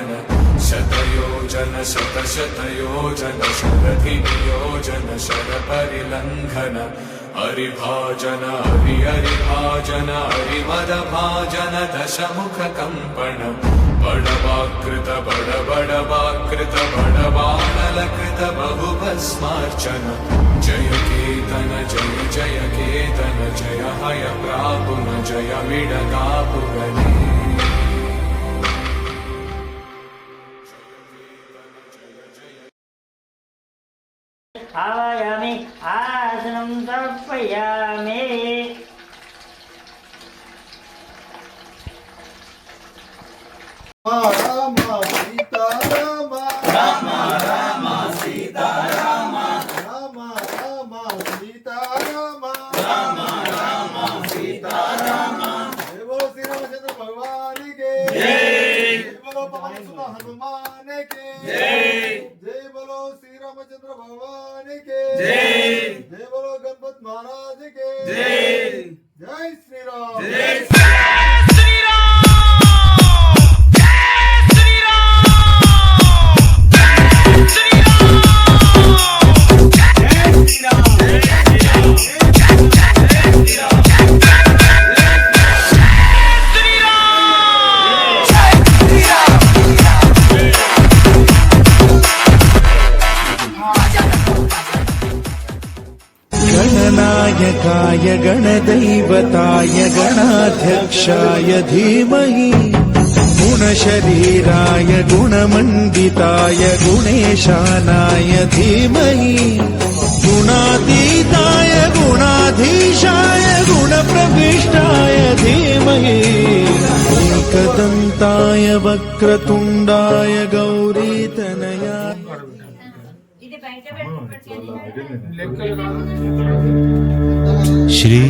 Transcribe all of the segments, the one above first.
विभाजन शतयोजन शतशतयोजन शरधिनियोजन शरपरिलङ्घन हरिभाजन हरिभाजन हरिमदभाजन दशमुखकम्पण बडवाकृत बडवाकृत बडवानलकृत बहुभस्मार्चन जय केतन जय केतन जय हय प्रापुन जय मिडगापुगने आवायामि आसनं समर्पयामि। राम सीता राम राम राम सीता राम राम राम सीता राम राम राम सीता राम। जय बोलो श्री रामचंद्र भगवान के जय। बोलो पवन सुत हनुमान के जय। जय बोलो श्री रामचंद्र भगवान के जय। जय बोलो गणपति महाराज के जय। जय श्री राम जय गणनायकाय गणदैवताय गणाध्यक्षाय धीमहि गुणशरीराय गुणमण्डिताय गुणेशानाय धीमहि गुणातीताय गुणाधीशाय गुणप्रविष्टाय धीमहि एकदन्ताय वक्रतुण्डाय गौरीतनयाय श्री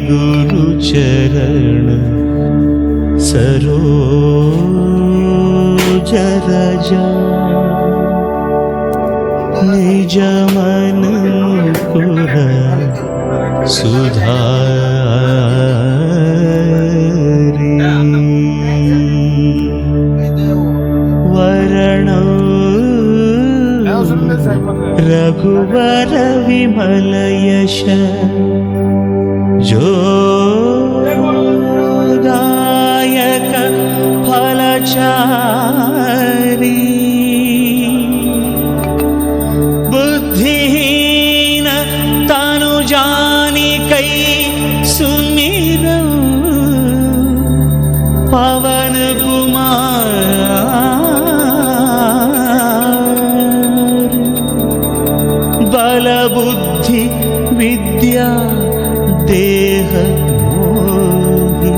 गुरुचरण सरोज रजा निज मन मुकुर सुधारि वरण रघुवर विमल यश जोदायक फलचारी बुद्धिहीन तनु जानिकै सुमिरौ पवन कुमार बल बुद्धि विद्या देह मोहि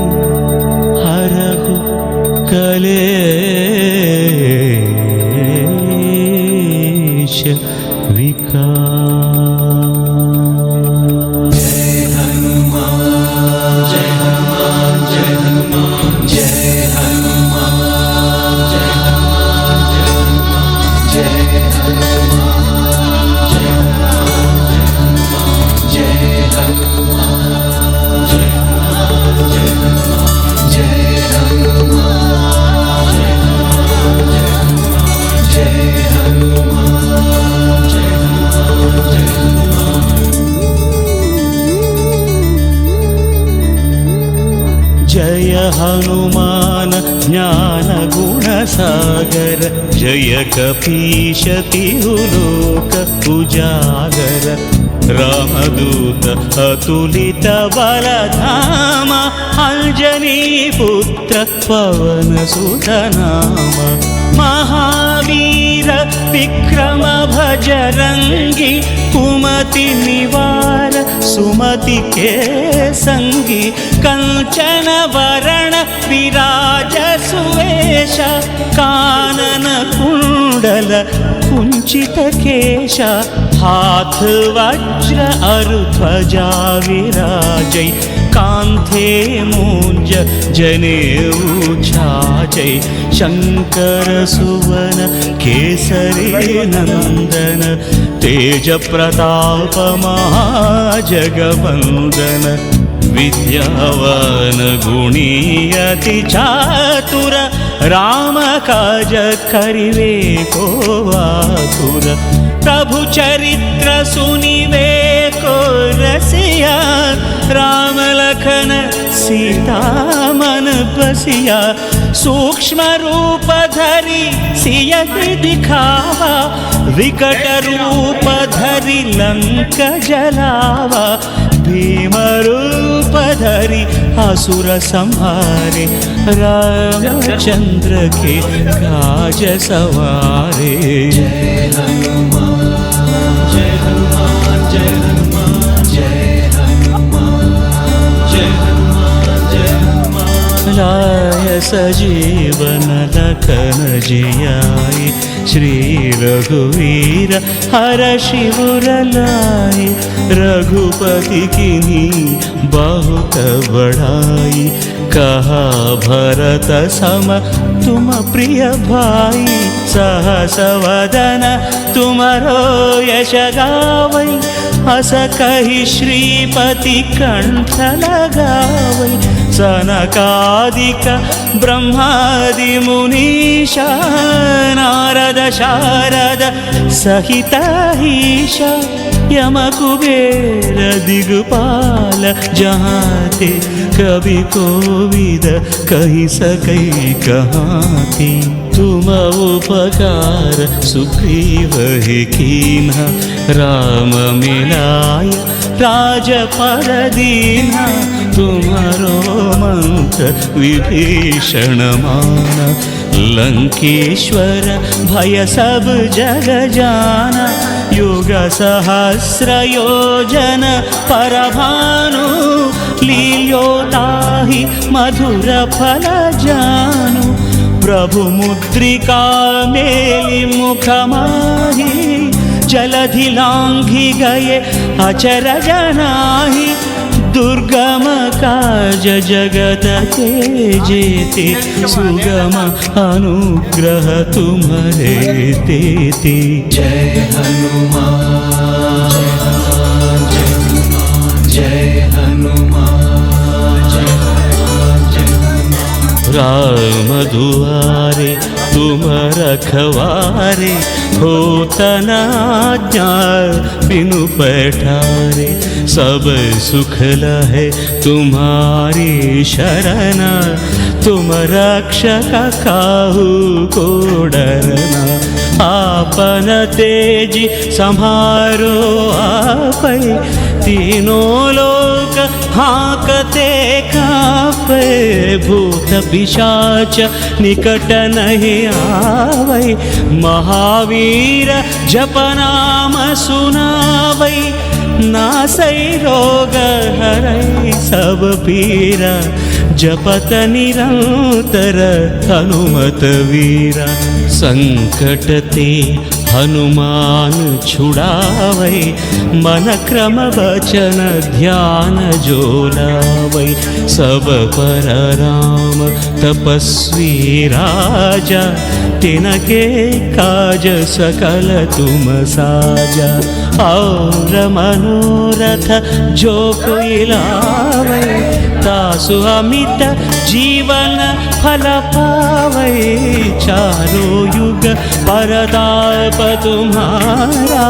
हरहु कलेश विकार। जय हनुमान जय हनुमान जय हनुमान जय हनुमान जय हनुमान जय जय हनुमान ज्ञान गुण सागर जय कपीश तिहुलोक उजागर रामदूत अतुलित बलधाम अंजनी पुत्र पवन सुत नाम महावीर विक्रम भजरंगी कुमति निवार सुमति के संगी कंचन वरण विराज सुवेश कानन कुंडल कुंचित केश हाथ वज्र अरुध्वजा विराजै कांथे मूंज जनेऊ छाजै शंकर सुवन केसरी नंदन तेज प्रताप महाजगवंदन विद्यावान गुणी अति चातुर राम काज करिवे को आतुर प्रभु चरित्र सुनिवे को रसिया राम लखन सीता मन बसिया सूक्ष्म रूप धरि सियहि दिखावा विकट रूप धरि लंक जलावा भीम रूप धरि असुर संहारे रामचंद्र के काज सवारे। जय हनुमान जय हनुमान जय हनुमान जय हनुमान जय हनुमान जय हनुमान। लाय सजीवन लखन जियाए श्री रघुवीर हरषि उर लाए रघुपति कीन्ही बहुत बड़ाई कहा भरत सम तुम प्रिय भाई सहस वदन तुमरो यश गावै अस कहि श्रीपति कंठ लगावै सनकादिक ब्रह्मादि मुनीशा नारद शारद सहित ईशा यम कुबेर दिगपाल जहाँ ते कवि कोविद कहि सकै कहाँ ते तुम उपकार सुग्रीव ही कीन्हा राम मिलाय राजपद दीन्हा तुम्हारो मंत्र विभीषण माना लंकेश्वर भय सब जग जाना युग सहस्र योजन परभानु लील्योताहि मधुर फल जानु प्रभु मुद्रिका मेलि मुख माहि जलधि लांघि गए अचरज नाही दुर्गम काज जगत के जेते सुगम अनुग्रह तुम्हारे तेते। जय हनुमान जय हनुमान जय हनुमान जय हनुमान। राम दुआरे तुम रखवारे होत न आज्ञा बिनु पैठारे सब सुख लहे तुम्हारी शरण तुम रक्षक काहू को डरना आपन तेज संहारो आपै तीनों लोक हाँकते कांपे भूत पिशाच निकट नहीं आवै महावीर जप नाम सुनावै नासै रोग हरै सब पीरा जपत निरंतर हनुमत वीरा संकट ते हनुमान छुड़ावै मन क्रम वचन ध्यान जो लावै सब पर राम तपस्वी राजा तिनके काज सकल तुम साजा और मनोरथ जो कोई लावै तासु अमित जीवन फल पावै चारों युग परताप तुम्हारा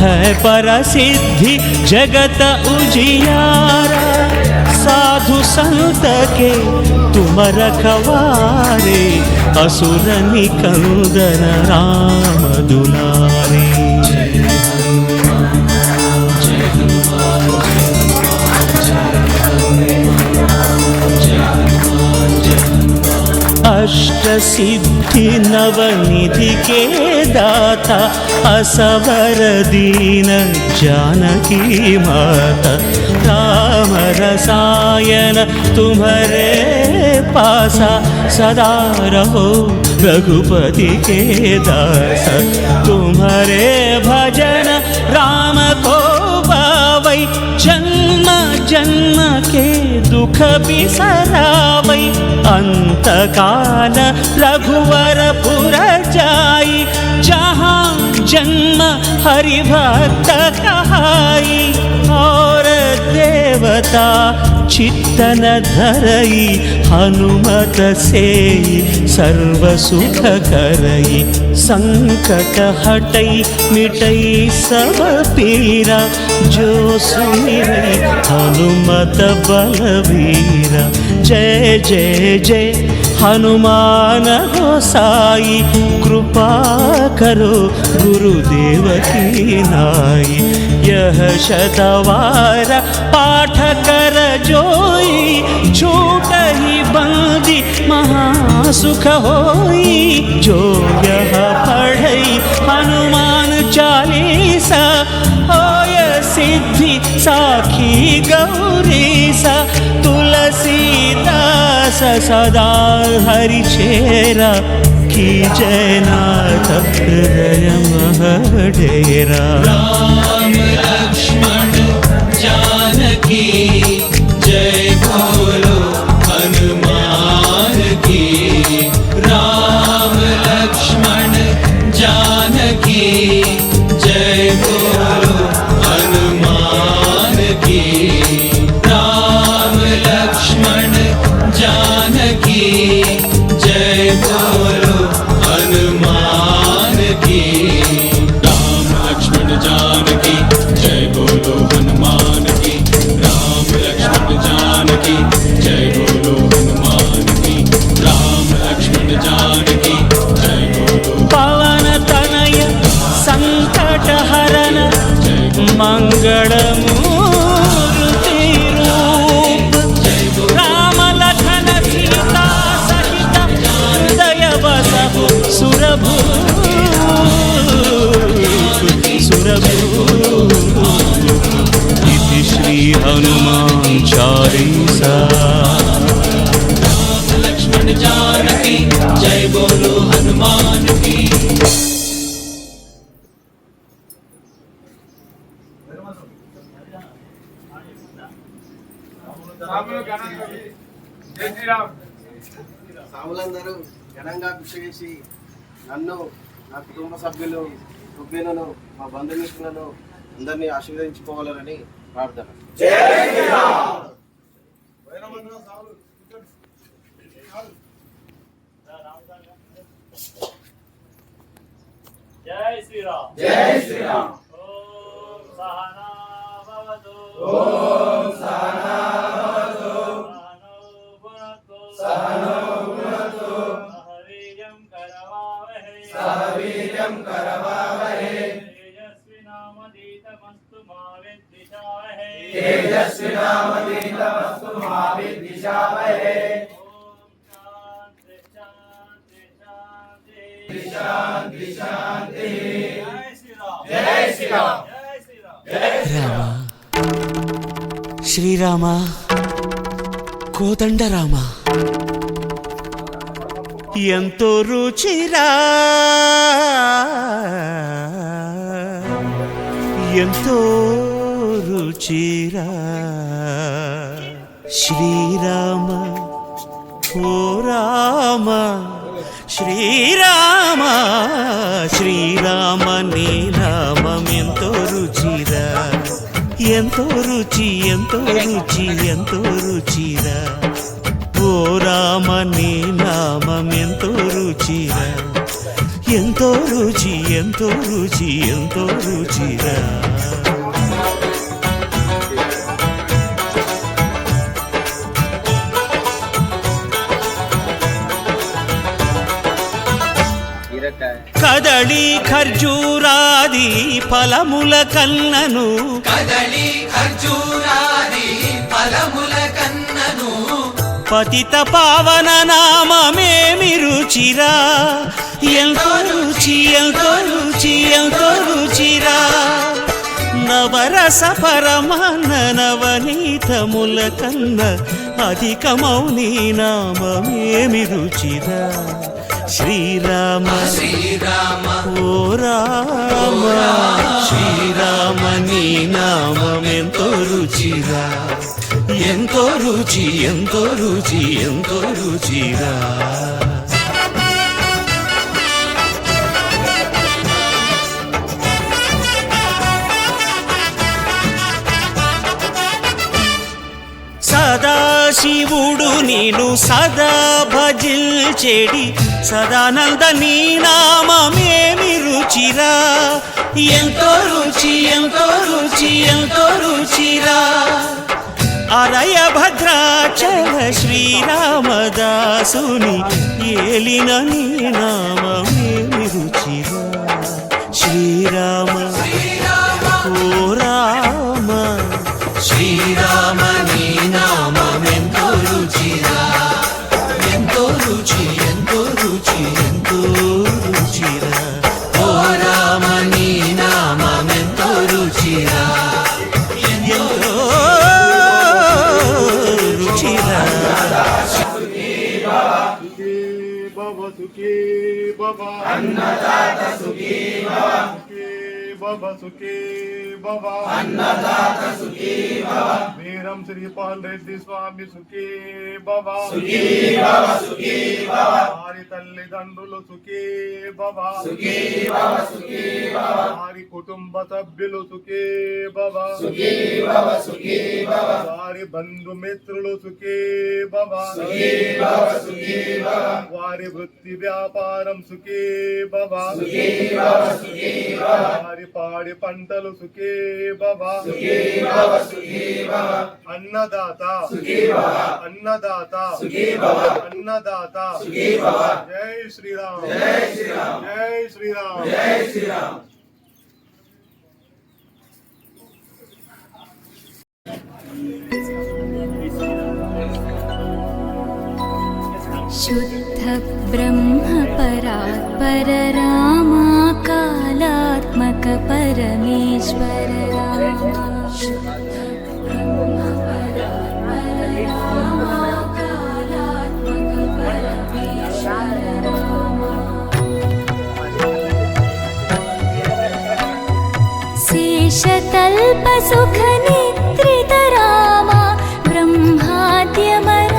है परसिद्धि जगत उजियारा साधु संत के तुम रखवारे असुर निकंदन राम दुलारे। अष्ट सिद्धि नवनिधि के दाता असवर दीन जानकी माता राम रसायन तुम्हारे पासा सदा रहो रघुपति के दास तुम्हारे भजन राम को पावै जन्म जन्म के दुख बिसरावै अंत काल रघुवर पुर जाई जहाँ जन्म हरि भक्त कहाई और देवता चित्तन धरई हनुमत सेई सर्व सुख करई संकट हटई मिटई सब पीरा जो सुमिरै हनुमत बलवीरा। जय जय जय हनुमान गोसाई कृपा करो गुरुदेव की नाई। यह शतवार पाठ कर जोई छूटहि बंदी महासुख होई। जो यह पढ़ई हनुमान चालीसा होय सिद्धि साखी गौरीसा। तुलसीदास सदा हरि चेरा की जयनाथ हृदय मह डेरा। राम लक्ष्मण जानकी जय बोलो हनुमान की। राम लक्ष्मण जानकी जय बोलो हनुमान की। राम लक्ष्मण जानकी जय बोलो हनुमान की। राम लक्ष्मण जानकी जय बोलो हनुमान की। राम लक्ष्मण जानकी जय बोलो हनुमान की। राम लक्ष्मण जानकी जय बोलो। पवन तनय संकट हरन मंगल मूर्ति रूप। राम लखन सीता सहित हृदय बसहु सुरभूप सुरभूप। इति श्री हनुमान चालीसा। राम लक्ष्मण जानकी जय बोलो हनुमान की। సాములందరూ ఘనంగా కృషి చేసి నన్ను నా కుటుంబ సభ్యులు రుబ్బీలను మా బంధుమిత్రులను అందరినీ ఆశీర్వదించుకోవాలని ప్రార్థన. జై శ్రీరామ్. జై శ్రీరామ్. ఓం సహనా భవతు. ఓం సహనా భవతు. సహనౌ భునక్తు. సహనౌ భునక్తు. సహ వీర్యం కరవావహై. సహ వీర్యం కరవావహై. తేజస్వినామధీతమస్తు మా విద్విషావహై. తేజస్వినామధీతమస్తు మా విద్విషావహై. శాంతి శాంతి. జై శ్రీరామ్. జై శ్రీరామ్. జై శ్రీరామ్. రామ శ్రీరామ కోదండ రామ ఎంతో రుచిరా ఎంతో రుచిరా శ్రీరామ ఓ రామ శ్రీరామ శ్రీరామ నీ నామం ఎంతో రుచిరా ఎంతో రుచి ఎంతో రుచి ఎంతో రుచిరా ఓ రామ నీ నామం ఎంతో రుచిరా ఎంతో రుచి ఎంతో రుచి ఎంతో రుచిరా కదళి ఖర్జూరాది ఫలముల కన్నను కదలి ఖర్జూరాది ఫలముల కన్నను పతిత పావన నామమేమి రుచిరా ఎంతో రుచి ఎంతో రుచి ఎంతో రుచిరా నవరస పరమాన్న నవనీతముల కన్న అధికమౌ నీ నామమేమి రుచిరా శ్రీరామ శ్రీరామ ఓ రామ శ్రీరామ నీ నామం ఎంతో రుచిరా ఎంతో రుచి ఎంతో రుచి ఎంతో రుచిరా సదాశివుడు నేను సదా భజిల్చెడి సదానంద నీ నామమేమి రుచిరా, ఎంతో రుచి ఎంతో రుచి ఎంతో రుచిరా. అరయ భద్రాచల శ్రీరామదాసుని ఏలిన నీ నామమేమి రుచిరా. శ్రీరామ ఓ రామ శ్రీరామ నీ నామమెంతో రుచిరా, ఎంతో రుచి ఎంతో రుచి ఎంతో రుచిరా. ఓ రామ నీ నామమెంతో రుచిరా, ఎంతో రుచిరా. సుఖీ భవ సుఖీ భవ అన్నదాత సుఖీ భవ సుఖీ భవ సుఖీ భవ అన్నదాత సుఖీ భవ. వీరం శ్రీపాల్ రెడ్డి స్వామి సుఖీ భవ సుఖీ భవ సుఖీ భవ. వారి తల్లిదండ్రులు సుఖీ భవ సుఖీ భవ సుఖీ భవ. వారి కుటుంబ సభ్యులు సుఖీ భవ సుఖీ భవ సుఖీ భవ. వారి బంధుమిత్రులు సుఖీ భవ సుఖీ భవ సుఖీ భవ. వారి వృత్తి వ్యాపారం సుఖీ భవ సుఖీ భవ సుఖీ భవ. వారి పాడి పంటలు సుఖీ భవ సుఖీ భవ సుఖీ భవ. అన్నదాత సుఖీ భవ అన్నదాత సుఖీ భవ అన్నదాత సుఖీ భవ. జై శ్రీరామ్ జై శ్రీరామ్ జై శ్రీరామ్ జై శ్రీరామ్. शुद्ध ब्रह्म परात्पर रामा कालात्मक परमेश्वर रामा. शुद्ध ब्रह्म परात्पर रामा कालात्मक परमेश्वर रामा. शेषतल्प सुख निद्रित रामा ब्रह्माद्यमर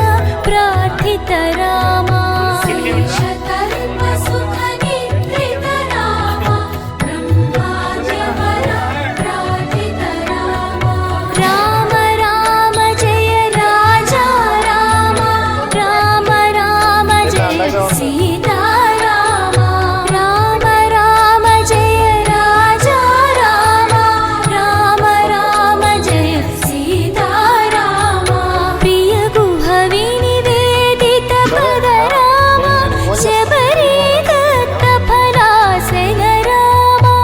प्रार्थित रामा. शेषतल्प सुख निद्रित रामा ब्रह्माद्यमर प्रार्थित रामा. राम राम जय राजा रामा, राम राम जय सीता रामा. राम राम जय राजा रामा, राम राम जय सीता रामा. प्रिय गुहवि निवेदित पद रामा, शबरी दत्त फलासन रामा.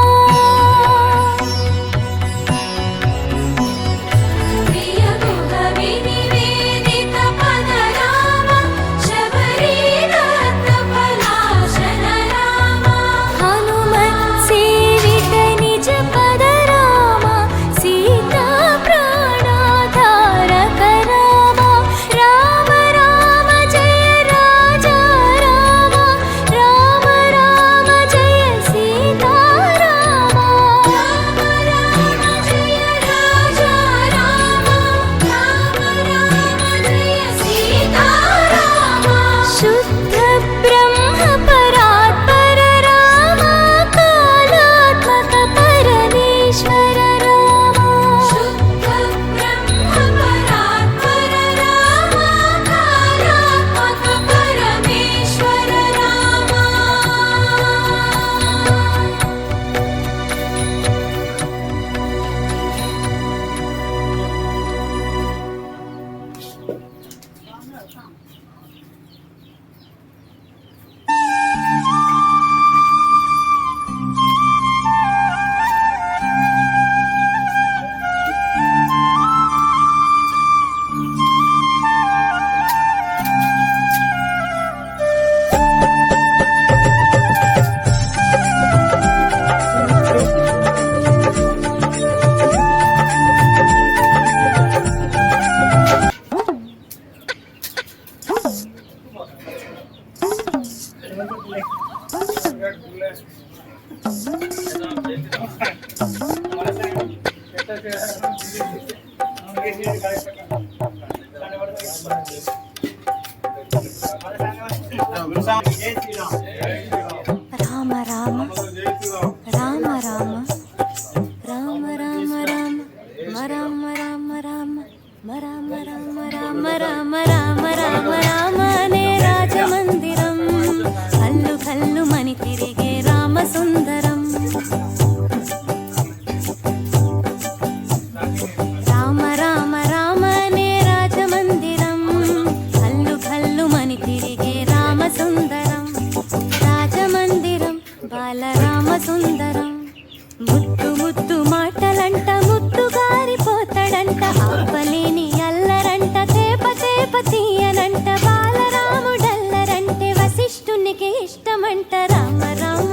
प्रिय गुहवि निवेदित पद रामा, शबरी दत्त फलासन रामा. हनुमत् सेवित निज पद रामा, सीता प्राणाधारक रामा. राम राम जय राजा रामा, राम राम जय सीता रामा. राम राम जय राजा रामा, राम राम जय सीता रामा. शुद्ध ब्रह्म परात्पर रामा कालात्मक परमेश्वर रामा. शुद्ध ब्रह्म परात्पर रामा कालात्मक परमेश्वर रामा. రామ రామ రామ రామ రామ రామ రామ రామ రామ రామ రామ రామ రామ రామ భల్లు మని తిరిగే రామ సుందరం రామ రామ రామనే రాజమందిరం భల్లు భల్లు మని తిరిగే రామ సుందరం రాజమందిరం బాలరామ సుందరం ముద్దు ముద్దు మాటలంట ముద్దు గారిపోతాడంట ఆపలేని అల్లరంట తేప తేప తీయనంట బాలరాముడల్లరంటే వశిష్ఠునికి ఇష్టమంట రామ రామ